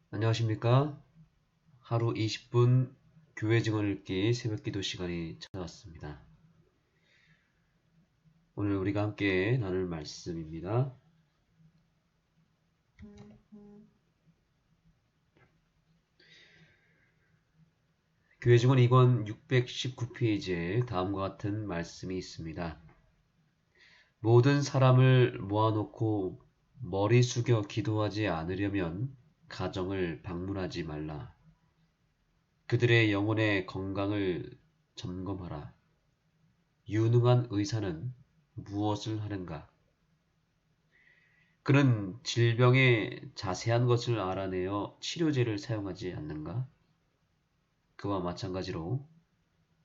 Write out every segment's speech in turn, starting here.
안녕하십니까? 하루 20분 교회 증언 읽기 새벽 기도 시간이 찾아왔습니다. 오늘 우리가 함께 나눌 말씀입니다. 교회 증언 2권 619페이지에 다음과 같은 말씀이 있습니다. 모든 사람을 모아놓고 머리 숙여 기도하지 않으려면 가정을 방문하지 말라. 그들의 영혼의 건강을 점검하라. 유능한 의사는 무엇을 하는가? 그는 질병의 자세한 것을 알아내어 치료제를 사용하지 않는가? 그와 마찬가지로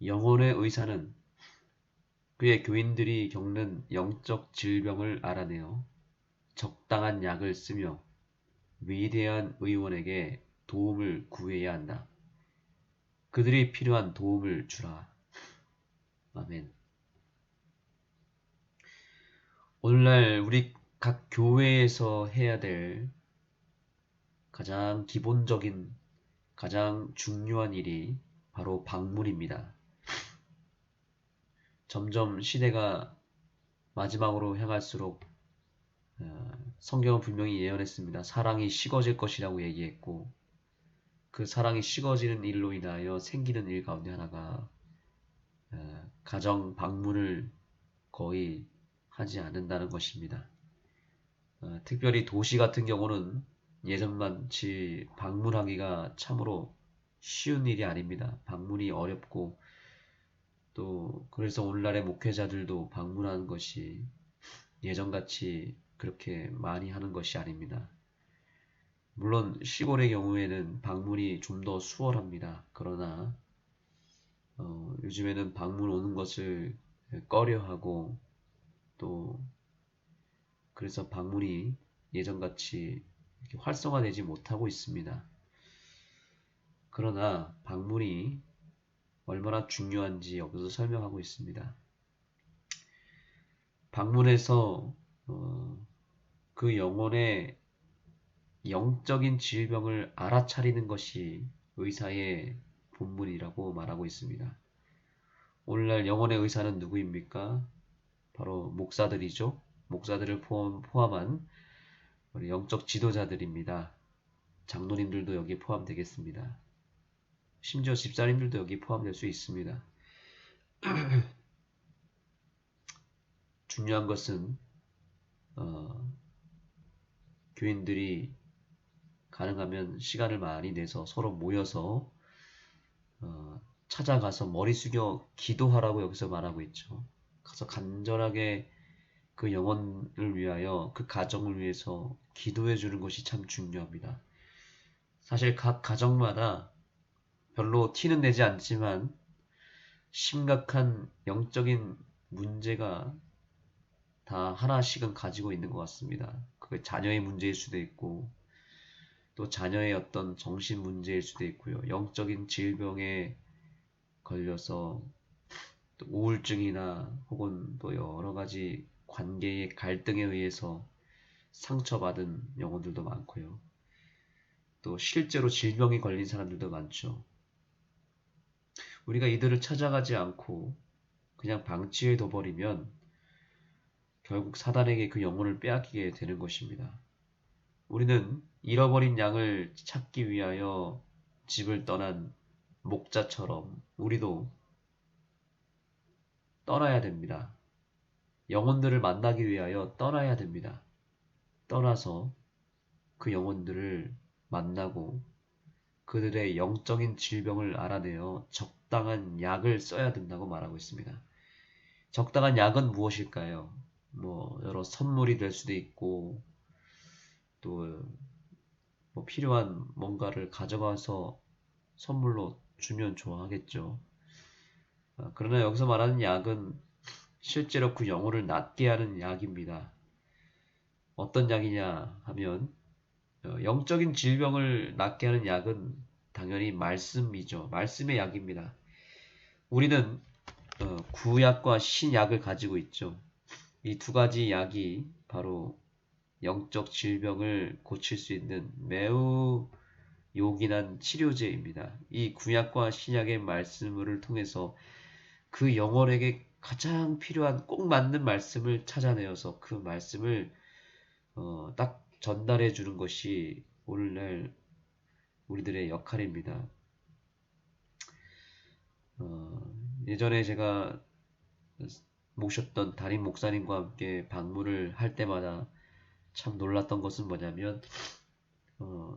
영혼의 의사는 그의 교인들이 겪는 영적 질병을 알아내어 적당한 약을 쓰며 위대한 의원에게 도움을 구해야 한다. 그들이 필요한 도움을 주라. 아멘. 오늘날 우리 각 교회에서 해야 될 가장 기본적인 가장 중요한 일이 바로 방문입니다. 점점 시대가 마지막으로 향할수록 성경은 분명히 예언했습니다. 사랑이 식어질 것이라고 얘기했고 그 사랑이 식어지는 일로 인하여 생기는 일 가운데 하나가 가정 방문을 거의 하지 않는다는 것입니다. 특별히 도시 같은 경우는 예전만치 방문하기가 참으로 쉬운 일이 아닙니다. 방문이 어렵고 또 그래서 오늘날의 목회자들도 방문하는 것이 예전같이 그렇게 많이 하는 것이 아닙니다. 물론 시골의 경우에는 방문이 좀 더 수월합니다. 그러나 요즘에는 방문 오는 것을 꺼려하고 또 그래서 방문이 예전같이 이렇게 활성화되지 못하고 있습니다. 그러나 방문이 얼마나 중요한지 여기서 설명하고 있습니다. 방문해서 그 영혼의 영적인 질병을 알아차리는 것이 의사의 본분이라고 말하고 있습니다. 오늘날 영혼의 의사는 누구입니까? 바로 목사들이죠. 목사들을 포함한 우리 영적 지도자들입니다. 장로님들도 여기 포함되겠습니다. 심지어 집사님들도 여기 포함될 수 있습니다. 중요한 것은 교인들이 가능하면 시간을 많이 내서 서로 모여서 찾아가서 머리 숙여 기도하라고 여기서 말하고 있죠. 가서 간절하게 그 영혼을 위하여 그 가정을 위해서 기도해 주는 것이 참 중요합니다. 사실 각 가정마다 별로 티는 내지 않지만 심각한 영적인 문제가 다 하나씩은 가지고 있는 것 같습니다. 그게 자녀의 문제일 수도 있고 또 자녀의 어떤 정신 문제일 수도 있고요. 영적인 질병에 걸려서 또 우울증이나 혹은 또 여러 가지 관계의 갈등에 의해서 상처받은 영혼들도 많고요. 또 실제로 질병이 걸린 사람들도 많죠. 우리가 이들을 찾아가지 않고 그냥 방치해 둬버리면 결국 사단에게 그 영혼을 빼앗기게 되는 것입니다. 우리는 잃어버린 양을 찾기 위하여 집을 떠난 목자처럼 우리도 떠나야 됩니다. 영혼들을 만나기 위하여 떠나야 됩니다. 떠나서 그 영혼들을 만나고 그들의 영적인 질병을 알아내어 적당한 약을 써야 된다고 말하고 있습니다. 적당한 약은 무엇일까요? 여러 선물이 될 수도 있고 또 필요한 뭔가를 가져가서 선물로 주면 좋아하겠죠. 그러나 여기서 말하는 약은 실제로 그 영혼을 낫게 하는 약입니다. 어떤 약이냐 하면 영적인 질병을 낫게 하는 약은 당연히 말씀이죠. 말씀의 약입니다. 우리는 구약과 신약을 가지고 있죠. 이 두 가지 약이 바로 영적 질병을 고칠 수 있는 매우 요긴한 치료제입니다. 이 구약과 신약의 말씀을 통해서 그 영혼에게 가장 필요한 꼭 맞는 말씀을 찾아내어서 그 말씀을 딱 전달해 주는 것이 오늘날 우리들의 역할입니다. 예전에 제가 모셨던 담임 목사님과 함께 방문을 할 때마다 참 놀랐던 것은 뭐냐면 어,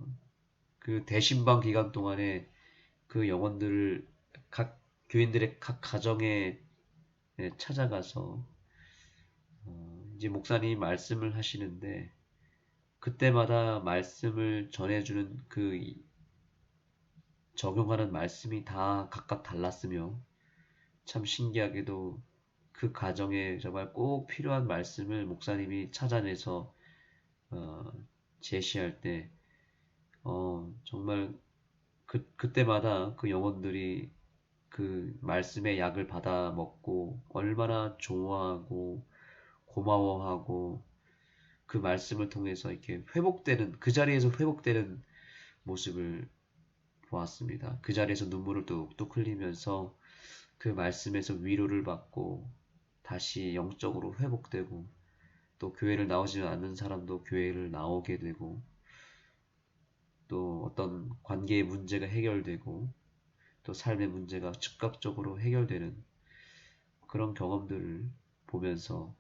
그 대신방 기간 동안에 그 영혼들을 각 교인들의 각 가정에 찾아가서 이제 목사님이 말씀을 하시는데 그때마다 말씀을 전해주는 그 적용하는 말씀이 다 각각 달랐으며 참 신기하게도 그 가정에 정말 꼭 필요한 말씀을 목사님이 찾아내서 제시할 때 정말 그때마다 그 영혼들이 그 말씀의 약을 받아 먹고 얼마나 좋아하고 고마워하고 그 말씀을 통해서 이렇게 회복되는 그 자리에서 회복되는 모습을 보았습니다. 그 자리에서 눈물을 뚝뚝 흘리면서 그 말씀에서 위로를 받고 다시 영적으로 회복되고 또 교회를 나오지 않는 사람도 교회를 나오게 되고 또 어떤 관계의 문제가 해결되고 또 삶의 문제가 즉각적으로 해결되는 그런 경험들을 보면서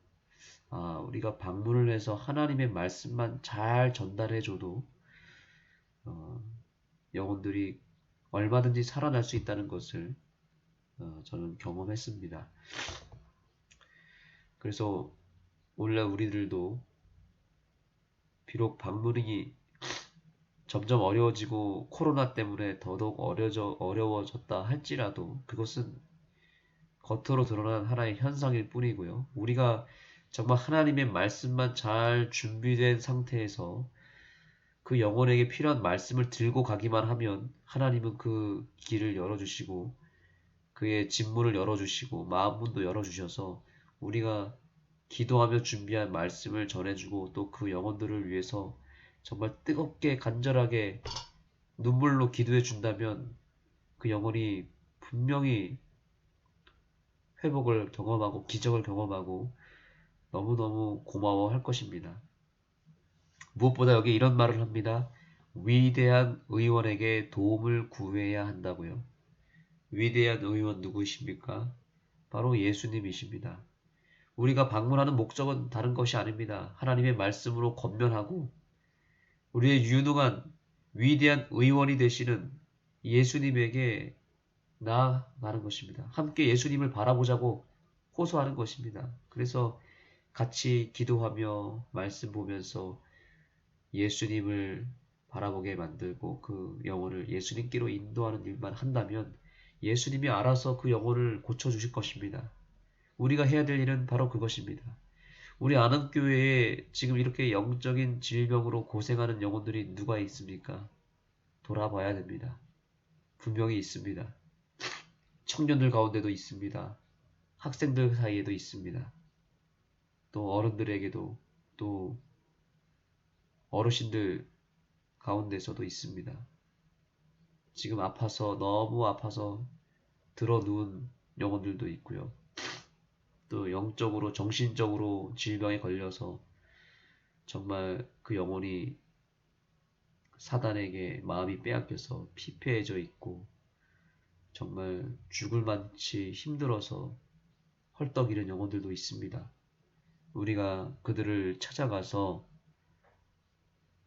우리가 방문을 해서 하나님의 말씀만 잘 전달해줘도 영혼들이 얼마든지 살아날 수 있다는 것을 저는 경험했습니다. 그래서 오늘날 우리들도 비록 방문이 점점 어려워지고 코로나 때문에 더더욱 어려워졌다 할지라도 그것은 겉으로 드러난 하나의 현상일 뿐이고요. 우리가 정말 하나님의 말씀만 잘 준비된 상태에서 그 영혼에게 필요한 말씀을 들고 가기만 하면 하나님은 그 길을 열어주시고 그의 진문을 열어주시고 마음문도 열어주셔서 우리가 기도하며 준비한 말씀을 전해주고 또 그 영혼들을 위해서 정말 뜨겁게 간절하게 눈물로 기도해 준다면 그 영혼이 분명히 회복을 경험하고 기적을 경험하고 너무너무 고마워할 것입니다. 무엇보다 여기 이런 말을 합니다. 위대한 의원에게 도움을 구해야 한다고요. 위대한 의원 누구이십니까? 바로 예수님이십니다. 우리가 방문하는 목적은 다른 것이 아닙니다. 하나님의 말씀으로 권면하고 우리의 유능한 위대한 의원이 되시는 예수님에게 나아가는 것입니다. 함께 예수님을 바라보자고 호소하는 것입니다. 그래서 같이 기도하며 말씀 보면서 예수님을 바라보게 만들고 그 영혼을 예수님께로 인도하는 일만 한다면 예수님이 알아서 그 영혼을 고쳐주실 것입니다. 우리가 해야 될 일은 바로 그것입니다. 우리 안암교회에 지금 이렇게 영적인 질병으로 고생하는 영혼들이 누가 있습니까? 돌아봐야 됩니다. 분명히 있습니다. 청년들 가운데도 있습니다. 학생들 사이에도 있습니다. 또 어른들에게도 또 어르신들 가운데서도 있습니다. 지금 아파서 너무 아파서 들어 누운 영혼들도 있고요. 또 영적으로 정신적으로 질병에 걸려서 정말 그 영혼이 사단에게 마음이 빼앗겨서 피폐해져 있고 정말 죽을 만치 힘들어서 헐떡 이는 영혼들도 있습니다. 우리가 그들을 찾아가서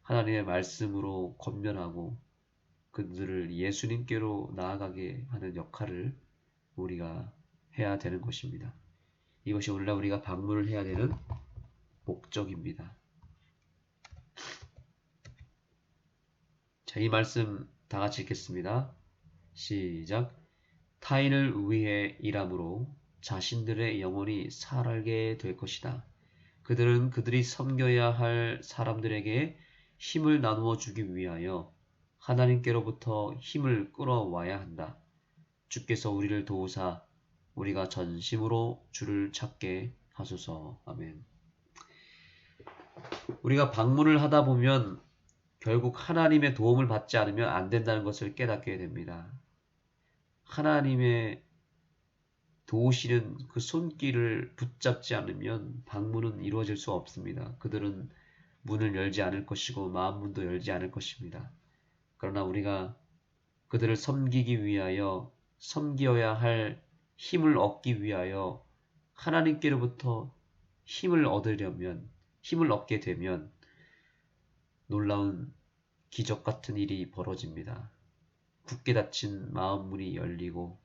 하나님의 말씀으로 권면하고 그들을 예수님께로 나아가게 하는 역할을 우리가 해야 되는 것입니다. 이것이 오늘날 우리가 방문을 해야 되는 목적입니다. 자, 이 말씀 다 같이 읽겠습니다. 시작. 타인을 위해 일함으로 자신들의 영혼이 살게 될 것이다. 그들은 그들이 섬겨야 할 사람들에게 힘을 나누어 주기 위하여 하나님께로부터 힘을 끌어와야 한다. 주께서 우리를 도우사 우리가 전심으로 주를 찾게 하소서. 아멘. 우리가 방문을 하다 보면 결국 하나님의 도움을 받지 않으면 안 된다는 것을 깨닫게 됩니다. 하나님의 도우시는 그 손길을 붙잡지 않으면 방문은 이루어질 수 없습니다. 그들은 문을 열지 않을 것이고 마음문도 열지 않을 것입니다. 그러나 우리가 그들을 섬기기 위하여 섬겨야 할 힘을 얻기 위하여 하나님께로부터 힘을 얻게 되면 놀라운 기적 같은 일이 벌어집니다. 굳게 닫힌 마음문이 열리고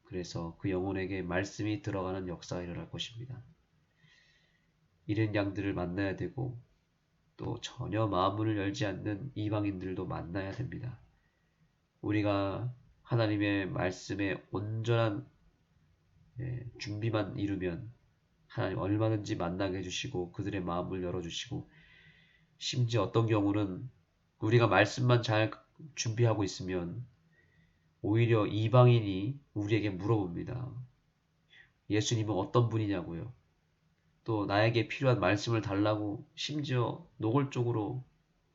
그래서 그 영혼에게 말씀이 들어가는 역사가 일어날 것입니다. 이른 양들을 만나야 되고 또 전혀 마음문을 열지 않는 이방인들도 만나야 됩니다. 우리가 하나님의 말씀에 온전한 준비만 이루면 하나님 얼마든지 만나게 해주시고 그들의 마음을 열어주시고 심지어 어떤 경우는 우리가 말씀만 잘 준비하고 있으면 오히려 이방인이 우리에게 물어봅니다. 예수님은 어떤 분이냐고요. 또 나에게 필요한 말씀을 달라고 심지어 노골적으로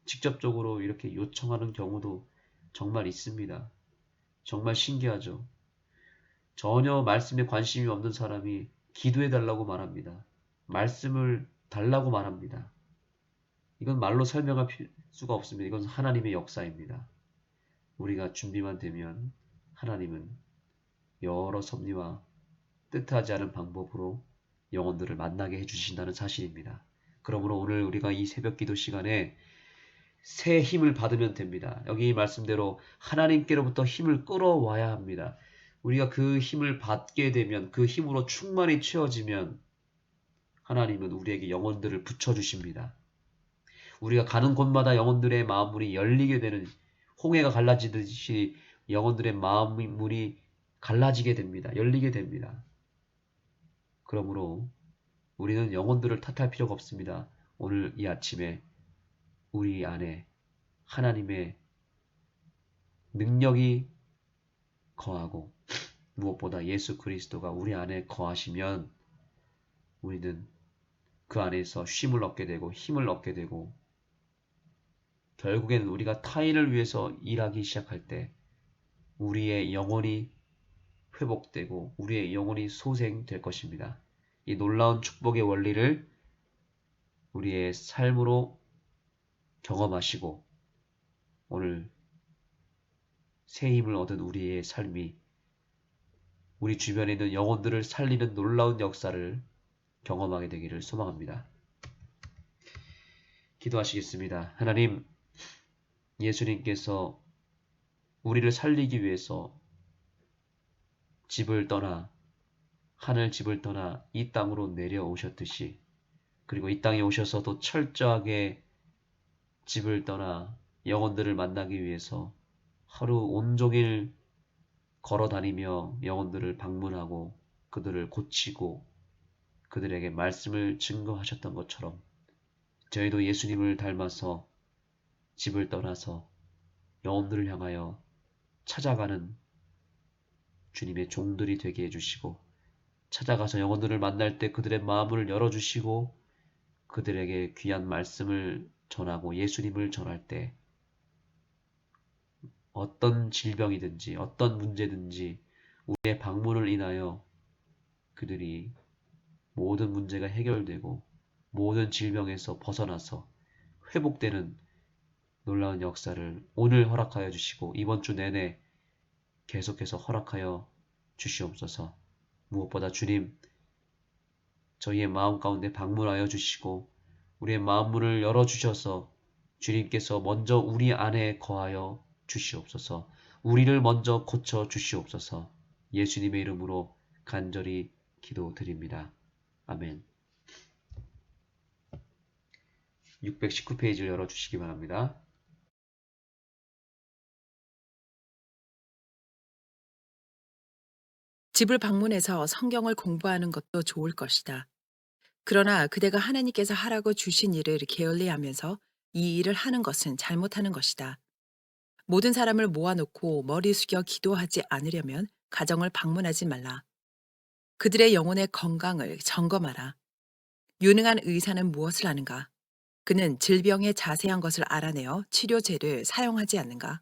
직접적으로 이렇게 요청하는 경우도 정말 있습니다. 정말 신기하죠. 전혀 말씀에 관심이 없는 사람이 기도해 달라고 말합니다. 말씀을 달라고 말합니다. 이건 말로 설명할 수가 없습니다. 이건 하나님의 역사입니다. 우리가 준비만 되면 하나님은 여러 섭리와 뜻하지 않은 방법으로 영혼들을 만나게 해주신다는 사실입니다. 그러므로 오늘 우리가 이 새벽 기도 시간에 새 힘을 받으면 됩니다. 여기 말씀대로 하나님께로부터 힘을 끌어와야 합니다. 우리가 그 힘을 받게 되면 그 힘으로 충만히 채워지면 하나님은 우리에게 영혼들을 붙여주십니다. 우리가 가는 곳마다 영혼들의 마음문이 열리게 되는 홍해가 갈라지듯이 영혼들의 마음문이 갈라지게 됩니다. 열리게 됩니다. 그러므로 우리는 영혼들을 탓할 필요가 없습니다. 오늘 이 아침에 우리 안에 하나님의 능력이 거하고 무엇보다 예수 그리스도가 우리 안에 거하시면 우리는 그 안에서 쉼을 얻게 되고 힘을 얻게 되고 결국에는 우리가 타인을 위해서 일하기 시작할 때 우리의 영혼이 회복되고 우리의 영혼이 소생될 것입니다. 이 놀라운 축복의 원리를 우리의 삶으로 경험하시고 오늘 새 힘을 얻은 우리의 삶이 우리 주변에 있는 영혼들을 살리는 놀라운 역사를 경험하게 되기를 소망합니다. 기도하시겠습니다. 하나님, 예수님께서 우리를 살리기 위해서 집을 떠나 하늘 집을 떠나 이 땅으로 내려오셨듯이 그리고 이 땅에 오셔서도 철저하게 집을 떠나 영혼들을 만나기 위해서 하루 온종일 걸어다니며 영혼들을 방문하고 그들을 고치고 그들에게 말씀을 증거하셨던 것처럼 저희도 예수님을 닮아서 집을 떠나서 영혼들을 향하여 찾아가는 주님의 종들이 되게 해주시고 찾아가서 영혼들을 만날 때 그들의 마음을 열어주시고 그들에게 귀한 말씀을 전하고 예수님을 전할 때 어떤 질병이든지 어떤 문제든지 우리의 방문을 인하여 그들이 모든 문제가 해결되고 모든 질병에서 벗어나서 회복되는 놀라운 역사를 오늘 허락하여 주시고 이번 주 내내 계속해서 허락하여 주시옵소서. 무엇보다 주님 저희의 마음 가운데 방문하여 주시고 우리의 마음문을 열어주셔서 주님께서 먼저 우리 안에 거하여 주시옵소서. 우리를 먼저 고쳐 주시옵소서. 예수님의 이름으로 간절히 기도드립니다. 아멘. 619페이지를 열어주시기 바랍니다. 집을 방문해서 성경을 공부하는 것도 좋을 것이다. 그러나 그대가 하나님께서 하라고 주신 일을 게을리하면서 이 일을 하는 것은 잘못하는 것이다. 모든 사람을 모아놓고 머리 숙여 기도하지 않으려면 가정을 방문하지 말라. 그들의 영혼의 건강을 점검하라. 유능한 의사는 무엇을 하는가? 그는 질병의 자세한 것을 알아내어 치료제를 사용하지 않는가?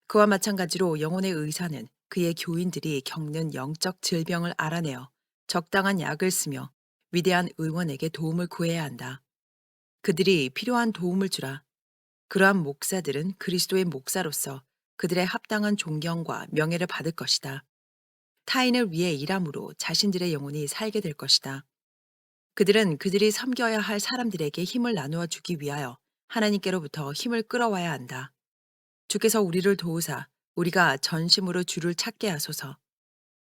그와 마찬가지로 영혼의 의사는 그의 교인들이 겪는 영적 질병을 알아내어 적당한 약을 쓰며 위대한 의원에게 도움을 구해야 한다. 그들이 필요한 도움을 주라. 그러한 목사들은 그리스도의 목사로서 그들의 합당한 존경과 명예를 받을 것이다. 타인을 위해 일함으로 자신들의 영혼이 살게 될 것이다. 그들은 그들이 섬겨야 할 사람들에게 힘을 나누어 주기 위하여 하나님께로부터 힘을 끌어와야 한다. 주께서 우리를 도우사 우리가 전심으로 주를 찾게 하소서.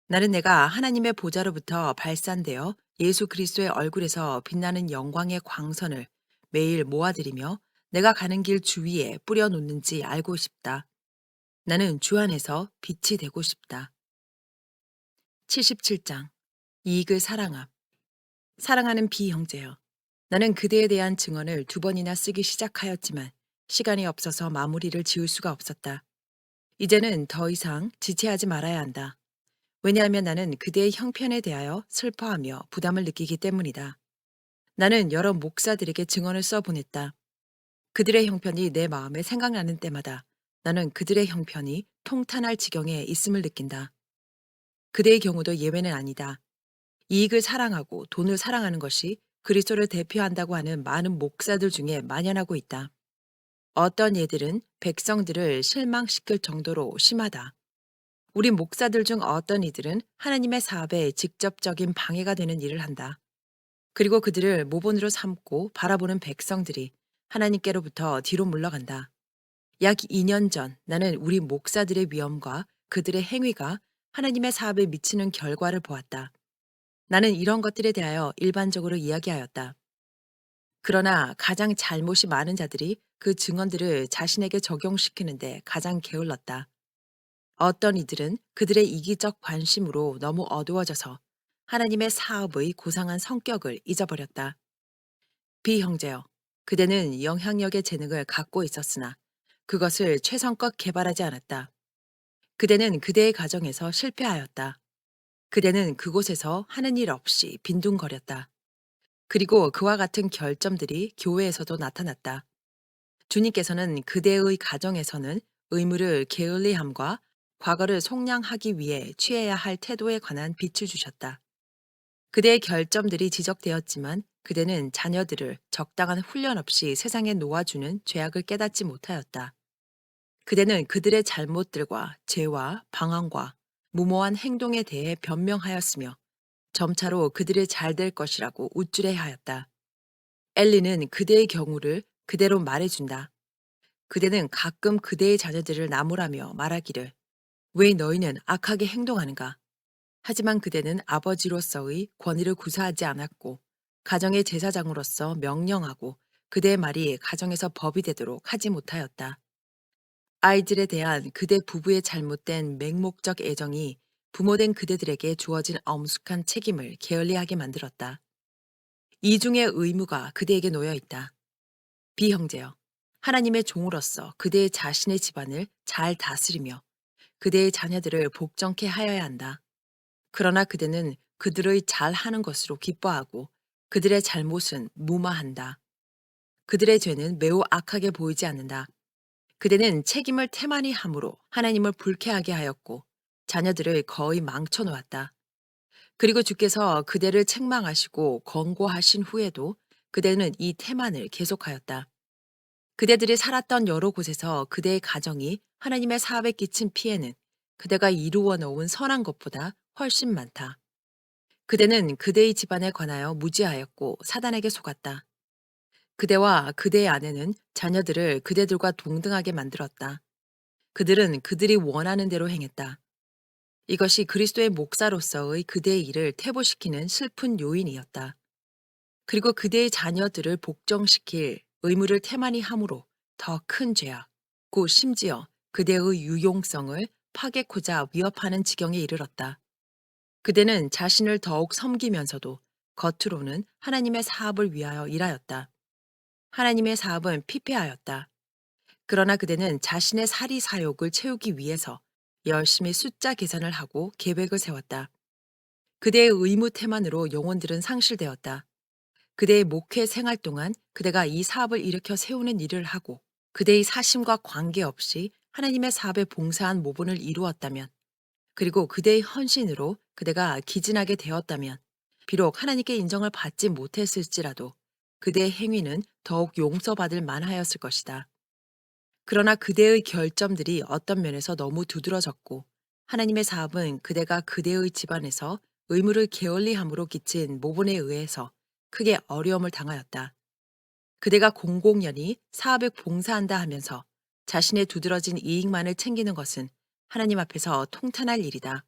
나는 내가 하나님의 보좌로부터 발산되어 예수 그리스도의 얼굴에서 빛나는 영광의 광선을 매일 모아들이며 내가 가는 길 주위에 뿌려놓는지 알고 싶다. 나는 주 안에서 빛이 되고 싶다. 77장. 이익을 사랑함. 사랑하는 비형제여. 나는 그대에 대한 증언을 2번이나 쓰기 시작하였지만 시간이 없어서 마무리를 지을 수가 없었다. 이제는 더 이상 지체하지 말아야 한다. 왜냐하면 나는 그대의 형편에 대하여 슬퍼하며 부담을 느끼기 때문이다. 나는 여러 목사들에게 증언을 써보냈다. 그들의 형편이 내 마음에 생각나는 때마다 나는 그들의 형편이 통탄할 지경에 있음을 느낀다. 그대의 경우도 예외는 아니다. 이익을 사랑하고 돈을 사랑하는 것이 그리스도를 대표한다고 하는 많은 목사들 중에 만연하고 있다. 어떤 예들은 백성들을 실망시킬 정도로 심하다. 우리 목사들 중 어떤 이들은 하나님의 사업에 직접적인 방해가 되는 일을 한다. 그리고 그들을 모본으로 삼고 바라보는 백성들이 하나님께로부터 뒤로 물러간다. 약 2년 전 나는 우리 목사들의 위엄과 그들의 행위가 하나님의 사업에 미치는 결과를 보았다. 나는 이런 것들에 대하여 일반적으로 이야기하였다. 그러나 가장 잘못이 많은 자들이 그 증언들을 자신에게 적용시키는데 가장 게을렀다. 어떤 이들은 그들의 이기적 관심으로 너무 어두워져서 하나님의 사업의 고상한 성격을 잊어버렸다. 비형제여, 그대는 영향력의 재능을 갖고 있었으나 그것을 최선껏 개발하지 않았다. 그대는 그대의 가정에서 실패하였다. 그대는 그곳에서 하는 일 없이 빈둥거렸다. 그리고 그와 같은 결점들이 교회에서도 나타났다. 주님께서는 그대의 가정에서는 의무를 게을리함과 과거를 속량하기 위해 취해야 할 태도에 관한 빛을 주셨다. 그대의 결점들이 지적되었지만 그대는 자녀들을 적당한 훈련 없이 세상에 놓아주는 죄악을 깨닫지 못하였다. 그대는 그들의 잘못들과 죄와 방황과 무모한 행동에 대해 변명하였으며 점차로 그들이 잘 될 것이라고 우쭐해하였다. 엘리는 그대의 경우를 그대로 말해준다. 그대는 가끔 그대의 자녀들을 나무라며 말하기를 왜 너희는 악하게 행동하는가? 하지만 그대는 아버지로서의 권위를 구사하지 않았고 가정의 제사장으로서 명령하고 그대의 말이 가정에서 법이 되도록 하지 못하였다. 아이들에 대한 그대 부부의 잘못된 맹목적 애정이 부모된 그대들에게 주어진 엄숙한 책임을 게을리하게 만들었다. 이중의 의무가 그대에게 놓여 있다. 비형제여, 하나님의 종으로서 그대의 자신의 집안을 잘 다스리며 그대의 자녀들을 복종케 하여야 한다. 그러나 그대는 그들의 잘하는 것으로 기뻐하고 그들의 잘못은 무마한다. 그들의 죄는 매우 악하게 보이지 않는다. 그대는 책임을 태만히 함으로 하나님을 불쾌하게 하였고 자녀들을 거의 망쳐놓았다. 그리고 주께서 그대를 책망하시고 권고하신 후에도 그대는 이 태만을 계속하였다. 그대들이 살았던 여러 곳에서 그대의 가정이 하나님의 사업에 끼친 피해는 그대가 이루어 놓은 선한 것보다 훨씬 많다. 그대는 그대의 집안에 관하여 무지하였고 사단에게 속았다. 그대와 그대의 아내는 자녀들을 그대들과 동등하게 만들었다. 그들은 그들이 원하는 대로 행했다. 이것이 그리스도의 목사로서의 그대의 일을 퇴보시키는 슬픈 요인이었다. 그리고 그대의 자녀들을 복종시킬 의무를 태만히 함으로 더 큰 죄악, 곧 심지어 그대의 유용성을 파괴코자 위협하는 지경에 이르렀다. 그대는 자신을 더욱 섬기면서도 겉으로는 하나님의 사업을 위하여 일하였다. 하나님의 사업은 피폐하였다. 그러나 그대는 자신의 사리 사욕을 채우기 위해서 열심히 숫자 계산을 하고 계획을 세웠다. 그대의 의무 태만으로 영혼들은 상실되었다. 그대의 목회 생활 동안 그대가 이 사업을 일으켜 세우는 일을 하고 그대의 사심과 관계없이 하나님의 사업에 봉사한 모본을 이루었다면, 그리고 그대의 헌신으로 그대가 기진하게 되었다면, 비록 하나님께 인정을 받지 못했을지라도 그대의 행위는 더욱 용서받을 만하였을 것이다. 그러나 그대의 결점들이 어떤 면에서 너무 두드러졌고, 하나님의 사업은 그대가 그대의 집안에서 의무를 게을리함으로 끼친 모본에 의해서 크게 어려움을 당하였다. 그대가 공공연히 사업에 봉사한다 하면서 자신의 두드러진 이익만을 챙기는 것은 하나님 앞에서 통탄할 일이다.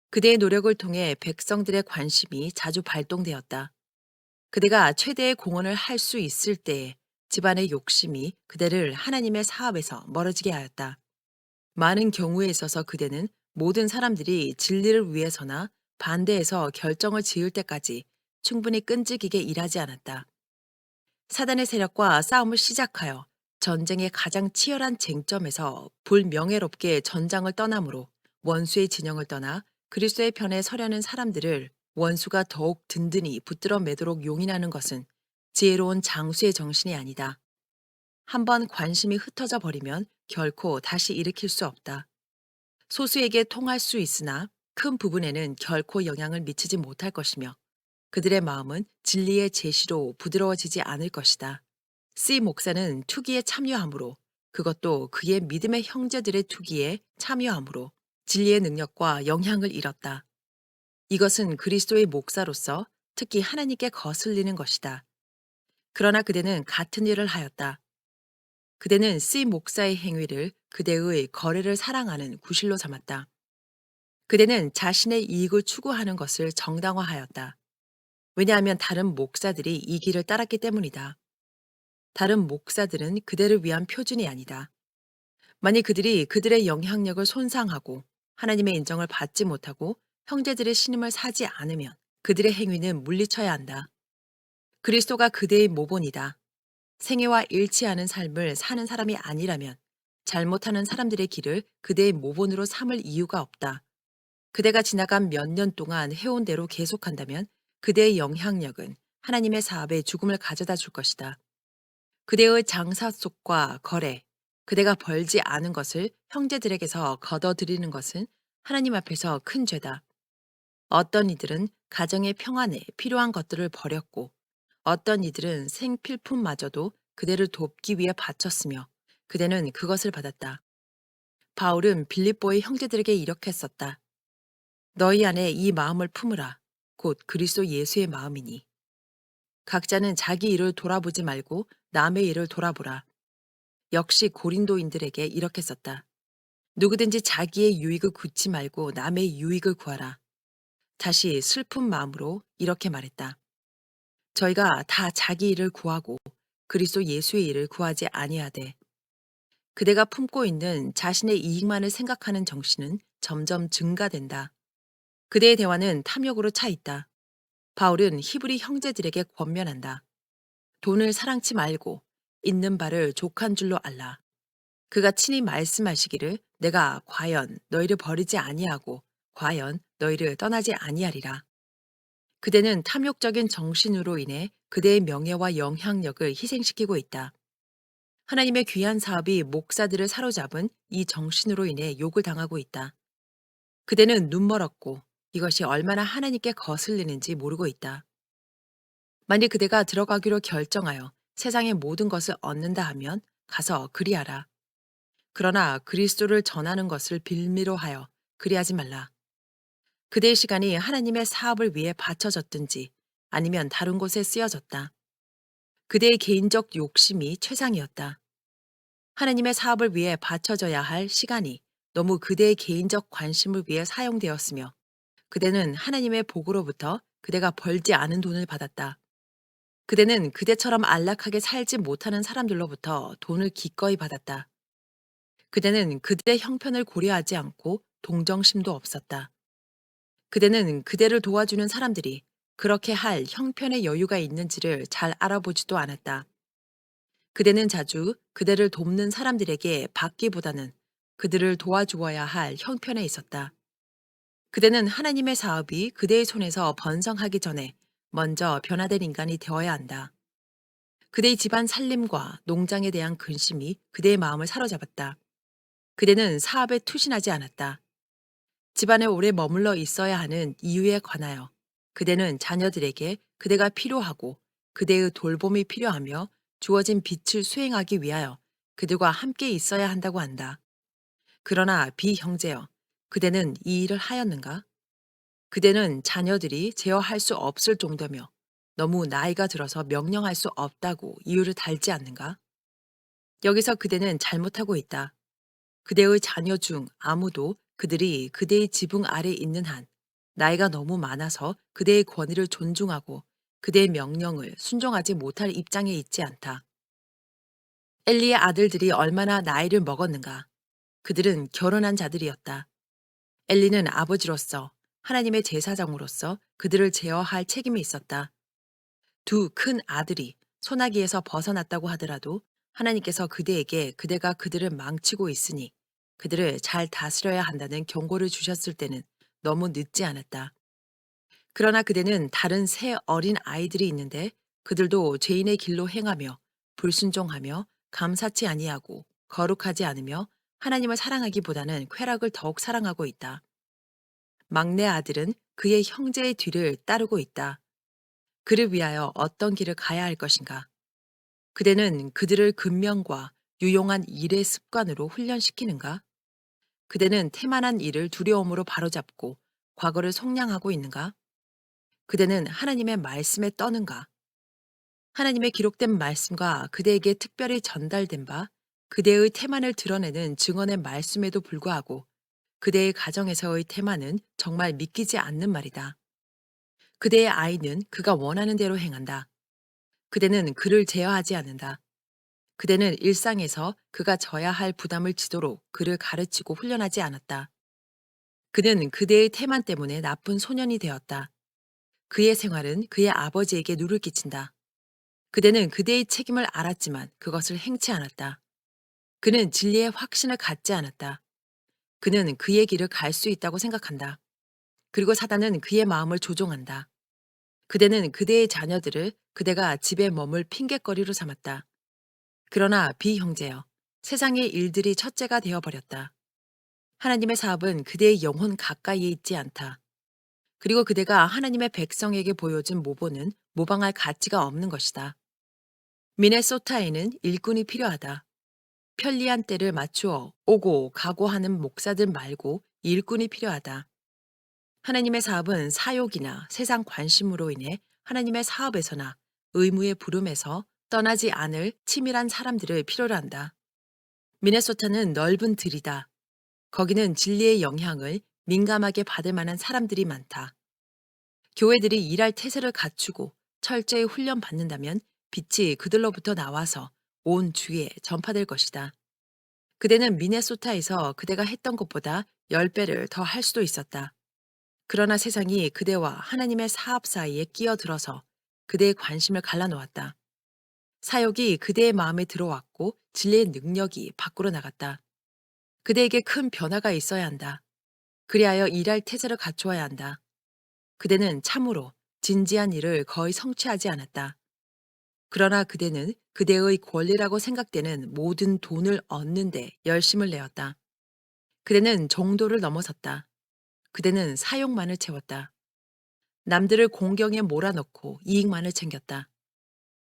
그대의 노력을 통해 백성들의 관심이 자주 발동되었다. 그대가 최대의 공헌을 할 수 있을 때에 집안의 욕심이 그대를 하나님의 사업에서 멀어지게 하였다. 많은 경우에 있어서 그대는 모든 사람들이 진리를 위해서나 반대해서 결정을 지을 때까지 충분히 끈질기게 일하지 않았다. 사단의 세력과 싸움을 시작하여 전쟁의 가장 치열한 쟁점에서 불명예롭게 전장을 떠나므로 원수의 진영을 떠나 그리스도의 편에 서려는 사람들을 원수가 더욱 든든히 붙들어 매도록 용인하는 것은 지혜로운 장수의 정신이 아니다. 한번 관심이 흩어져 버리면 결코 다시 일으킬 수 없다. 소수에게 통할 수 있으나 큰 부분에는 결코 영향을 미치지 못할 것이며, 그들의 마음은 진리의 제시로 부드러워지지 않을 것이다. C 목사는 투기에 참여함으로, 그것도 그의 믿음의 형제들의 투기에 참여함으로 진리의 능력과 영향을 잃었다. 이것은 그리스도의 목사로서 특히 하나님께 거슬리는 것이다. 그러나 그대는 같은 일을 하였다. 그대는 C 목사의 행위를 그대의 거래를 사랑하는 구실로 삼았다. 그대는 자신의 이익을 추구하는 것을 정당화하였다. 왜냐하면 다른 목사들이 이 길을 따랐기 때문이다. 다른 목사들은 그대를 위한 표준이 아니다. 만일 그들이 그들의 영향력을 손상하고 하나님의 인정을 받지 못하고 형제들의 신임을 사지 않으면 그들의 행위는 물리쳐야 한다. 그리스도가 그대의 모본이다. 생애와 일치하는 삶을 사는 사람이 아니라면 잘못하는 사람들의 길을 그대의 모본으로 삼을 이유가 없다. 그대가 지나간 몇 년 동안 해온 대로 계속한다면 그대의 영향력은 하나님의 사업에 죽음을 가져다 줄 것이다. 그대의 장사 속과 거래, 그대가 벌지 않은 것을 형제들에게서 걷어들이는 것은 하나님 앞에서 큰 죄다. 어떤 이들은 가정의 평안에 필요한 것들을 버렸고, 어떤 이들은 생필품마저도 그대를 돕기 위해 바쳤으며 그대는 그것을 받았다. 바울은 빌립보의 형제들에게 이렇게 썼다. 너희 안에 이 마음을 품으라. 곧 그리스도 예수의 마음이니. 각자는 자기 일을 돌아보지 말고 남의 일을 돌아보라. 역시 고린도인들에게 이렇게 썼다. 누구든지 자기의 유익을 굳지 말고 남의 유익을 구하라. 다시 슬픈 마음으로 이렇게 말했다. 저희가 다 자기 일을 구하고 그리스도 예수의 일을 구하지 아니하되, 그대가 품고 있는 자신의 이익만을 생각하는 정신은 점점 증가된다. 그대의 대화는 탐욕으로 차 있다. 바울은 히브리 형제들에게 권면한다. 돈을 사랑치 말고 있는 바를 족한 줄로 알라. 그가 친히 말씀하시기를 내가 과연 너희를 버리지 아니하고 과연 너희를 떠나지 아니하리라. 그대는 탐욕적인 정신으로 인해 그대의 명예와 영향력을 희생시키고 있다. 하나님의 귀한 사업이 목사들을 사로잡은 이 정신으로 인해 욕을 당하고 있다. 그대는 눈멀었고 이것이 얼마나 하나님께 거슬리는지 모르고 있다. 만일 그대가 들어가기로 결정하여 세상의 모든 것을 얻는다 하면 가서 그리하라. 그러나 그리스도를 전하는 것을 빌미로 하여 그리하지 말라. 그대의 시간이 하나님의 사업을 위해 바쳐졌든지 아니면 다른 곳에 쓰여졌다. 그대의 개인적 욕심이 최상이었다. 하나님의 사업을 위해 바쳐져야 할 시간이 너무 그대의 개인적 관심을 위해 사용되었으며, 그대는 하나님의 복으로부터 그대가 벌지 않은 돈을 받았다. 그대는 그대처럼 안락하게 살지 못하는 사람들로부터 돈을 기꺼이 받았다. 그대는 그들의 형편을 고려하지 않고 동정심도 없었다. 그대는 그대를 도와주는 사람들이 그렇게 할 형편의 여유가 있는지를 잘 알아보지도 않았다. 그대는 자주 그대를 돕는 사람들에게 받기보다는 그들을 도와주어야 할 형편에 있었다. 그대는 하나님의 사업이 그대의 손에서 번성하기 전에 먼저 변화된 인간이 되어야 한다. 그대의 집안 살림과 농장에 대한 근심이 그대의 마음을 사로잡았다. 그대는 사업에 투신하지 않았다. 집안에 오래 머물러 있어야 하는 이유에 관하여 그대는 자녀들에게 그대가 필요하고 그대의 돌봄이 필요하며 주어진 빚을 수행하기 위하여 그들과 함께 있어야 한다고 한다. 그러나 비형제여, 그대는 이 일을 하였는가? 그대는 자녀들이 제어할 수 없을 정도며 너무 나이가 들어서 명령할 수 없다고 이유를 달지 않는가? 여기서 그대는 잘못하고 있다. 그대의 자녀 중 아무도 그들이 그대의 지붕 아래 있는 한 나이가 너무 많아서 그대의 권위를 존중하고 그대의 명령을 순종하지 못할 입장에 있지 않다. 엘리의 아들들이 얼마나 나이를 먹었는가? 그들은 결혼한 자들이었다. 엘리는 아버지로서 하나님의 제사장으로서 그들을 제어할 책임이 있었다. 두 큰 아들이 소나기에서 벗어났다고 하더라도 하나님께서 그대에게 그대가 그들을 망치고 있으니 그들을 잘 다스려야 한다는 경고를 주셨을 때는 너무 늦지 않았다. 그러나 그대는 다른 세 어린 아이들이 있는데 그들도 죄인의 길로 행하며 불순종하며 감사치 아니하고 거룩하지 않으며 하나님을 사랑하기보다는 쾌락을 더욱 사랑하고 있다. 막내 아들은 그의 형제의 뒤를 따르고 있다. 그를 위하여 어떤 길을 가야 할 것인가? 그대는 그들을 근면과 유용한 일의 습관으로 훈련시키는가? 그대는 태만한 일을 두려움으로 바로잡고 과거를 속량하고 있는가? 그대는 하나님의 말씀에 떠는가? 하나님의 기록된 말씀과 그대에게 특별히 전달된 바 그대의 태만을 드러내는 증언의 말씀에도 불구하고 그대의 가정에서의 태만은 정말 믿기지 않는 말이다. 그대의 아이는 그가 원하는 대로 행한다. 그대는 그를 제어하지 않는다. 그대는 일상에서 그가 져야 할 부담을 지도록 그를 가르치고 훈련하지 않았다. 그는 그대의 태만 때문에 나쁜 소년이 되었다. 그의 생활은 그의 아버지에게 누를 끼친다. 그대는 그대의 책임을 알았지만 그것을 행치 않았다. 그는 진리의 확신을 갖지 않았다. 그는 그의 길을 갈 수 있다고 생각한다. 그리고 사단은 그의 마음을 조종한다. 그대는 그대의 자녀들을 그대가 집에 머물 핑곗거리로 삼았다. 그러나 비형제여, 세상의 일들이 첫째가 되어버렸다. 하나님의 사업은 그대의 영혼 가까이에 있지 않다. 그리고 그대가 하나님의 백성에게 보여준 모본은 모방할 가치가 없는 것이다. 미네소타에는 일꾼이 필요하다. 편리한 때를 맞추어 오고 가고 하는 목사들 말고 일꾼이 필요하다. 하나님의 사업은 사욕이나 세상 관심으로 인해 하나님의 사업에서나 의무의 부름에서 떠나지 않을 치밀한 사람들을 필요로 한다. 미네소타는 넓은 들이다. 거기는 진리의 영향을 민감하게 받을 만한 사람들이 많다. 교회들이 일할 태세를 갖추고 철저히 훈련받는다면 빛이 그들로부터 나와서 온 주에 전파될 것이다. 그대는 미네소타에서 그대가 했던 것보다 10배를 더 할 수도 있었다. 그러나 세상이 그대와 하나님의 사업 사이에 끼어들어서 그대의 관심을 갈라놓았다. 사욕이 그대의 마음에 들어왔고 진리의 능력이 밖으로 나갔다. 그대에게 큰 변화가 있어야 한다. 그리하여 일할 태세를 갖추어야 한다. 그대는 참으로 진지한 일을 거의 성취하지 않았다. 그러나 그대는 그대의 권리라고 생각되는 모든 돈을 얻는 데 열심을 내었다. 그대는 정도를 넘어섰다. 그대는 사욕만을 채웠다. 남들을 공경에 몰아넣고 이익만을 챙겼다.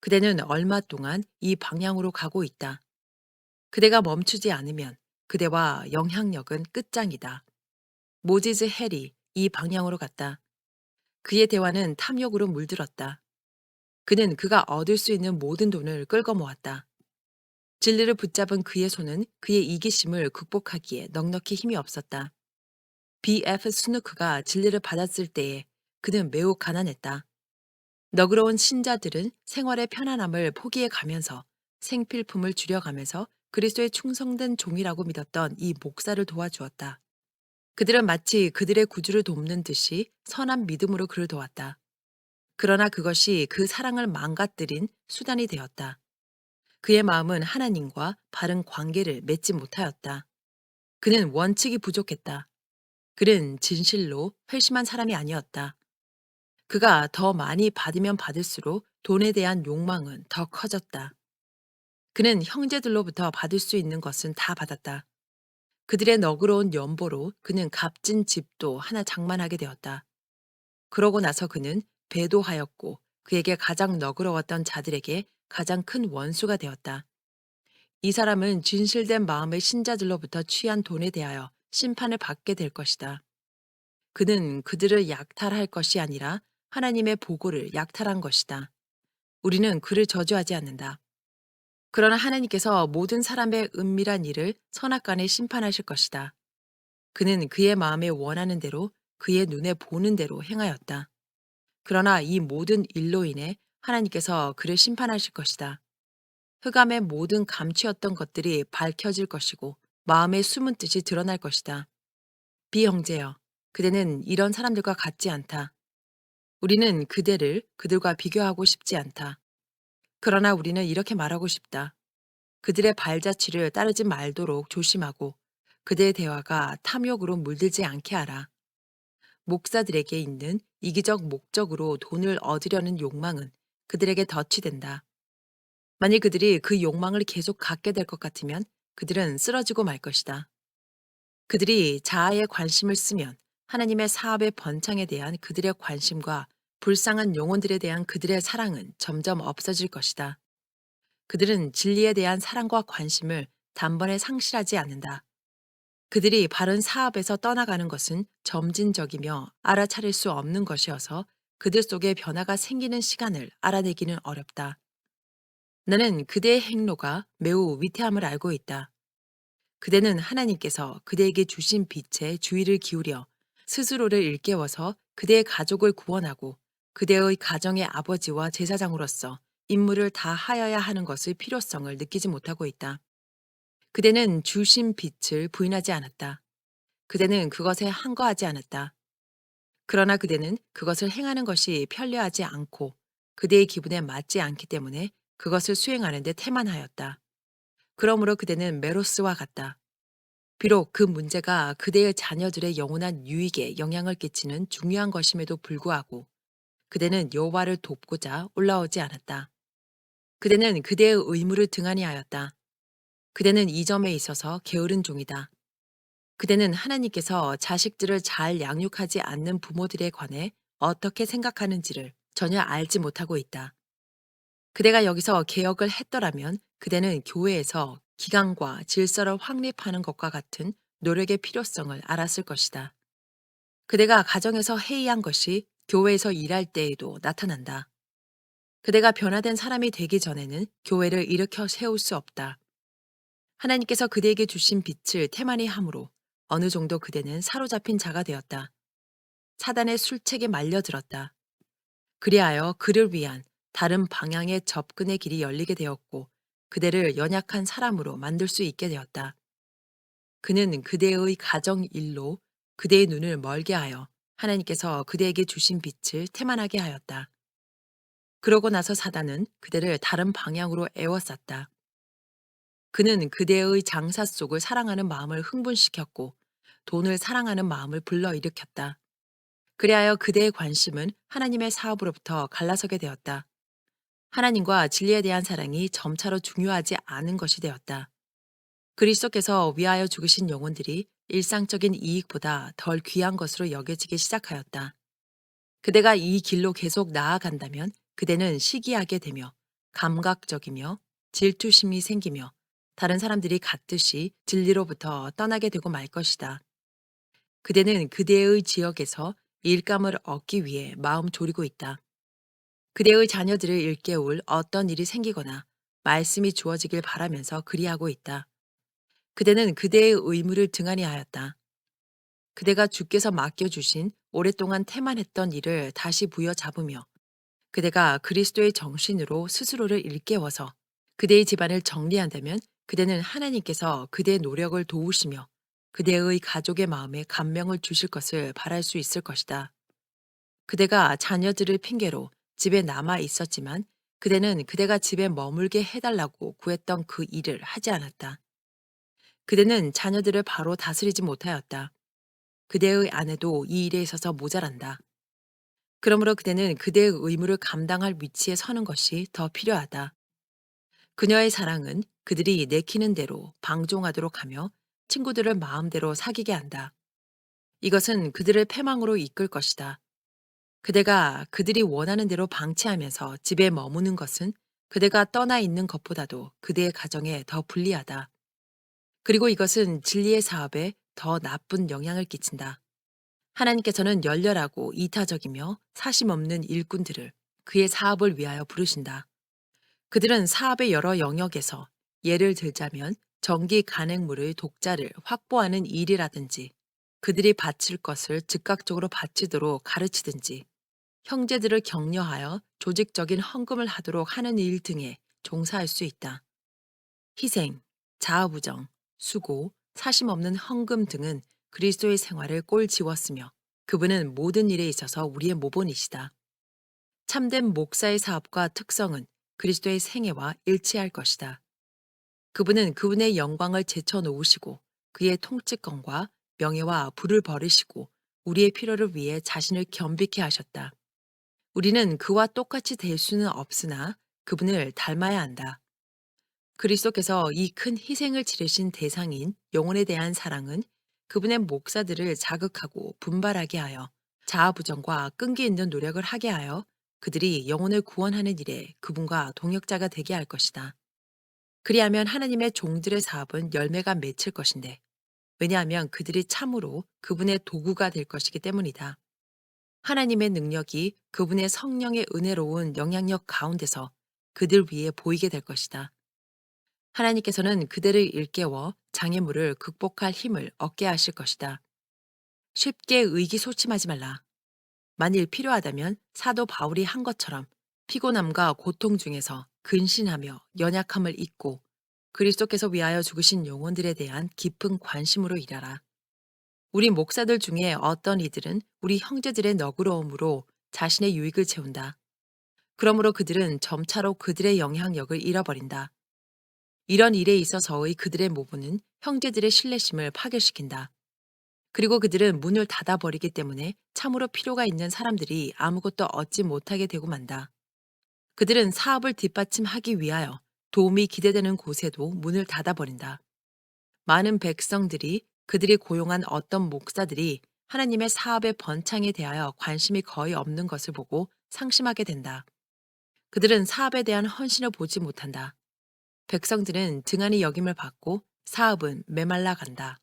그대는 얼마 동안 이 방향으로 가고 있다. 그대가 멈추지 않으면 그대와 영향력은 끝장이다. 모지즈 헬이 이 방향으로 갔다. 그의 대화는 탐욕으로 물들었다. 그는 그가 얻을 수 있는 모든 돈을 끌고 모았다. 진리를 붙잡은 그의 손은 그의 이기심을 극복하기에 넉넉히 힘이 없었다. B.F. 스누크가 진리를 받았을 때에 그는 매우 가난했다. 너그러운 신자들은 생활의 편안함을 포기해 가면서 생필품을 줄여가면서 그리스도의 충성된 종이라고 믿었던 이 목사를 도와주었다. 그들은 마치 그들의 구주를 돕는 듯이 선한 믿음으로 그를 도왔다. 그러나 그것이 그 사랑을 망가뜨린 수단이 되었다. 그의 마음은 하나님과 바른 관계를 맺지 못하였다. 그는 원칙이 부족했다. 그는 진실로 회심한 사람이 아니었다. 그가 더 많이 받으면 받을수록 돈에 대한 욕망은 더 커졌다. 그는 형제들로부터 받을 수 있는 것은 다 받았다. 그들의 너그러운 연보로 그는 값진 집도 하나 장만하게 되었다. 그러고 나서 그는 배도하였고 그에게 가장 너그러웠던 자들에게 가장 큰 원수가 되었다. 이 사람은 진실된 마음의 신자들로부터 취한 돈에 대하여 심판을 받게 될 것이다. 그는 그들을 약탈할 것이 아니라 하나님의 보고를 약탈한 것이다. 우리는 그를 저주하지 않는다. 그러나 하나님께서 모든 사람의 은밀한 일을 선악간에 심판하실 것이다. 그는 그의 마음에 원하는 대로 그의 눈에 보는 대로 행하였다. 그러나 이 모든 일로 인해 하나님께서 그를 심판하실 것이다. 흑암의 모든 감추었던 것들이 밝혀질 것이고 마음의 숨은 뜻이 드러날 것이다. 비형제여, 그대는 이런 사람들과 같지 않다. 우리는 그대를 그들과 비교하고 싶지 않다. 그러나 우리는 이렇게 말하고 싶다. 그들의 발자취를 따르지 말도록 조심하고 그들의 대화가 탐욕으로 물들지 않게 하라. 목사들에게 있는 이기적 목적으로 돈을 얻으려는 욕망은 그들에게 덫이 된다. 만일 그들이 그 욕망을 계속 갖게 될 것 같으면 그들은 쓰러지고 말 것이다. 그들이 자아에 관심을 쓰면 하나님의 사업의 번창에 대한 그들의 관심과 불쌍한 영혼들에 대한 그들의 사랑은 점점 없어질 것이다. 그들은 진리에 대한 사랑과 관심을 단번에 상실하지 않는다. 그들이 바른 사업에서 떠나가는 것은 점진적이며 알아차릴 수 없는 것이어서 그들 속에 변화가 생기는 시간을 알아내기는 어렵다. 나는 그대의 행로가 매우 위태함을 알고 있다. 그대는 하나님께서 그대에게 주신 빛에 주의를 기울여 스스로를 일깨워서 그대의 가족을 구원하고 그대의 가정의 아버지와 제사장으로서 임무를 다 하여야 하는 것의 필요성을 느끼지 못하고 있다. 그대는 주신 빛을 부인하지 않았다. 그대는 그것에 한거하지 않았다. 그러나 그대는 그것을 행하는 것이 편리하지 않고 그대의 기분에 맞지 않기 때문에 그것을 수행하는 데 태만하였다. 그러므로 그대는 메로스와 같다. 비록 그 문제가 그대의 자녀들의 영원한 유익에 영향을 끼치는 중요한 것임에도 불구하고 그대는 여호와를 돕고자 올라오지 않았다. 그대는 그대의 의무를 등한히 하였다. 그대는 이 점에 있어서 게으른 종이다. 그대는 하나님께서 자식들을 잘 양육하지 않는 부모들에 관해 어떻게 생각하는지를 전혀 알지 못하고 있다. 그대가 여기서 개혁을 했더라면 그대는 교회에서 기강과 질서를 확립하는 것과 같은 노력의 필요성을 알았을 것이다. 그대가 가정에서 해이한 것이 교회에서 일할 때에도 나타난다. 그대가 변화된 사람이 되기 전에는 교회를 일으켜 세울 수 없다. 하나님께서 그대에게 주신 빛을 태만히 함으로 어느 정도 그대는 사로잡힌 자가 되었다. 사단의 술책에 말려들었다. 그리하여 그를 위한 다른 방향의 접근의 길이 열리게 되었고 그대를 연약한 사람으로 만들 수 있게 되었다. 그는 그대의 가정 일로 그대의 눈을 멀게 하여 하나님께서 그대에게 주신 빛을 태만하게 하였다. 그러고 나서 사단은 그대를 다른 방향으로 에워쌌다. 그는 그대의 장사 속을 사랑하는 마음을 흥분시켰고 돈을 사랑하는 마음을 불러일으켰다. 그리하여 그대의 관심은 하나님의 사업으로부터 갈라서게 되었다. 하나님과 진리에 대한 사랑이 점차로 중요하지 않은 것이 되었다. 그리스도께서 위하여 죽으신 영혼들이 일상적인 이익보다 덜 귀한 것으로 여겨지기 시작하였다. 그대가 이 길로 계속 나아간다면 그대는 시기하게 되며 감각적이며 질투심이 생기며 다른 사람들이 갖듯이 진리로부터 떠나게 되고 말 것이다. 그대는 그대의 지역에서 일감을 얻기 위해 마음 졸이고 있다. 그대의 자녀들을 일깨울 어떤 일이 생기거나 말씀이 주어지길 바라면서 그리하고 있다. 그대는 그대의 의무를 등한히 하였다. 그대가 주께서 맡겨주신 오랫동안 태만했던 일을 다시 부여잡으며 그대가 그리스도의 정신으로 스스로를 일깨워서 그대의 집안을 정리한다면 그대는 하나님께서 그대의 노력을 도우시며 그대의 가족의 마음에 감명을 주실 것을 바랄 수 있을 것이다. 그대가 자녀들을 핑계로 집에 남아 있었지만 그대는 그대가 집에 머물게 해달라고 구했던 그 일을 하지 않았다. 그대는 자녀들을 바로 다스리지 못하였다. 그대의 아내도 이 일에 있어서 모자란다. 그러므로 그대는 그대의 의무를 감당할 위치에 서는 것이 더 필요하다. 그녀의 사랑은 그들이 내키는 대로 방종하도록 하며 친구들을 마음대로 사귀게 한다. 이것은 그들을 패망으로 이끌 것이다. 그대가 그들이 원하는 대로 방치하면서 집에 머무는 것은 그대가 떠나 있는 것보다도 그대의 가정에 더 불리하다. 그리고 이것은 진리의 사업에 더 나쁜 영향을 끼친다. 하나님께서는 열렬하고 이타적이며 사심 없는 일꾼들을 그의 사업을 위하여 부르신다. 그들은 사업의 여러 영역에서 예를 들자면 전기 간행물의 독자를 확보하는 일이라든지 그들이 바칠 것을 즉각적으로 바치도록 가르치든지 형제들을 격려하여 조직적인 헌금을 하도록 하는 일 등에 종사할 수 있다. 희생, 자아부정, 수고, 사심 없는 헌금 등은 그리스도의 생활을 꼴지웠으며 그분은 모든 일에 있어서 우리의 모본이시다. 참된 목사의 사업과 특성은 그리스도의 생애와 일치할 것이다. 그분은 그분의 영광을 제쳐놓으시고 그의 통치권과 명예와 부를 버리시고 우리의 필요를 위해 자신을 겸비케 하셨다. 우리는 그와 똑같이 될 수는 없으나 그분을 닮아야 한다. 그리스도께서 이 큰 희생을 치르신 대상인 영혼에 대한 사랑은 그분의 목사들을 자극하고 분발하게 하여 자아부정과 끈기 있는 노력을 하게 하여 그들이 영혼을 구원하는 일에 그분과 동역자가 되게 할 것이다. 그리하면 하나님의 종들의 사업은 열매가 맺힐 것인데, 왜냐하면 그들이 참으로 그분의 도구가 될 것이기 때문이다. 하나님의 능력이 그분의 성령의 은혜로운 영향력 가운데서 그들 위에 보이게 될 것이다. 하나님께서는 그들을 일깨워 장애물을 극복할 힘을 얻게 하실 것이다. 쉽게 의기소침하지 말라. 만일 필요하다면 사도 바울이 한 것처럼 피곤함과 고통 중에서 근신하며 연약함을 잊고 그리스도께서 위하여 죽으신 영혼들에 대한 깊은 관심으로 일하라. 우리 목사들 중에 어떤 이들은 우리 형제들의 너그러움으로 자신의 유익을 채운다. 그러므로 그들은 점차로 그들의 영향력을 잃어버린다. 이런 일에 있어서의 그들의 모분은 형제들의 신뢰심을 파괴시킨다. 그리고 그들은 문을 닫아버리기 때문에 참으로 필요가 있는 사람들이 아무것도 얻지 못하게 되고 만다. 그들은 사업을 뒷받침하기 위하여 도움이 기대되는 곳에도 문을 닫아버린다. 많은 백성들이 그들이 고용한 어떤 목사들이 하나님의 사업의 번창에 대하여 관심이 거의 없는 것을 보고 상심하게 된다. 그들은 사업에 대한 헌신을 보지 못한다. 백성들은 등한히 여김을 받고 사업은 메말라 간다.